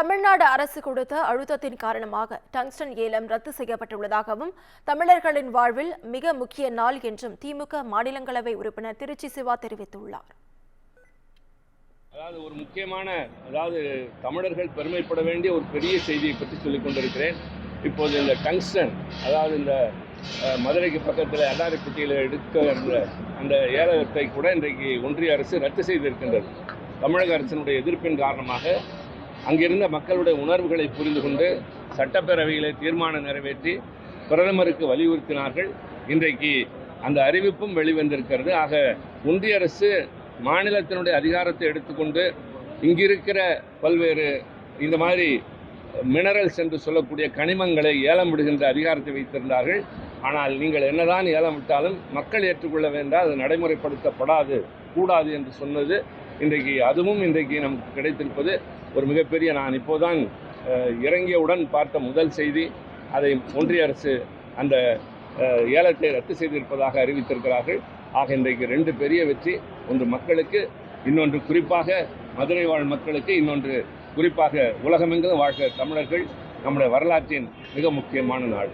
தமிழ்நாடு அரசு கொடுத்த அழுத்தத்தின் காரணமாக டங்ஸ்டன் ஏலம் ரத்து செய்யப்பட்டுள்ளதாகவும் தமிழர்களின் வாழ்வில் மிக முக்கிய நாள் என்றும் திமுக மாநிலங்களவை உறுப்பினர் திருச்சி சிவா தெரிவித்துள்ளார். ஒரு முக்கியமான தமிழர்கள் பெருமைப்பட வேண்டிய ஒரு பெரிய செய்தியை பற்றி சொல்லிக் கொண்டிருக்கிறேன். இப்போது இந்த டங்ஸ்டன் இந்த மதுரைக்கு பக்கத்தில் அடாரிப்பட்டியில் எடுக்கின்ற அந்த ஏலத்தை கூட இன்றைக்கு ஒன்றிய அரசு ரத்து செய்திருக்கின்றது. தமிழக அரசினுடைய எதிர்ப்பின் காரணமாக அங்கிருந்த மக்களுடைய உணர்வுகளை புரிந்து கொண்டு சட்டப்பேரவையிலே தீர்மானம் நிறைவேற்றி பிரதமருக்கு வலியுறுத்தினார்கள். இன்றைக்கு அந்த அறிவிப்பும் வெளிவந்திருக்கிறது. ஆக ஒன்றிய அரசு மாநிலத்தினுடைய அதிகாரத்தை எடுத்துக்கொண்டு இங்கிருக்கிற பல்வேறு இந்த மாதிரி மினரல்ஸ் என்று சொல்லக்கூடிய கனிமங்களை ஏலம் விடுகின்ற அதிகாரத்தை வைத்திருந்தார்கள். ஆனால் நீங்கள் என்னதான் ஏலம் விட்டாலும் மக்கள் ஏற்றுக்கொள்ள வேண்டாம், அது நடைமுறைப்படுத்தப்படாது கூடாது என்று சொன்னது அதுவும் இன்றைக்கு நமக்கு கிடைத்திருப்பது ஒரு மிகப்பெரிய, நான் இப்போதான் இறங்கியவுடன் பார்த்த முதல் செய்தி. அதை ஒன்றிய அரசு அந்த ஏலத்தை ரத்து செய்திருப்பதாக அறிவித்திருக்கிறார்கள். ஆக இன்றைக்கு 2 பெரிய வெற்றி, ஒன்று மக்களுக்கு, இன்னொன்று குறிப்பாக மதுரை வாழ் மக்களுக்கு, இன்னொன்று குறிப்பாக உலகமெங்கும் வாழ்கிற தமிழர்கள். நம்முடைய வரலாற்றின் மிக முக்கியமான நாள்.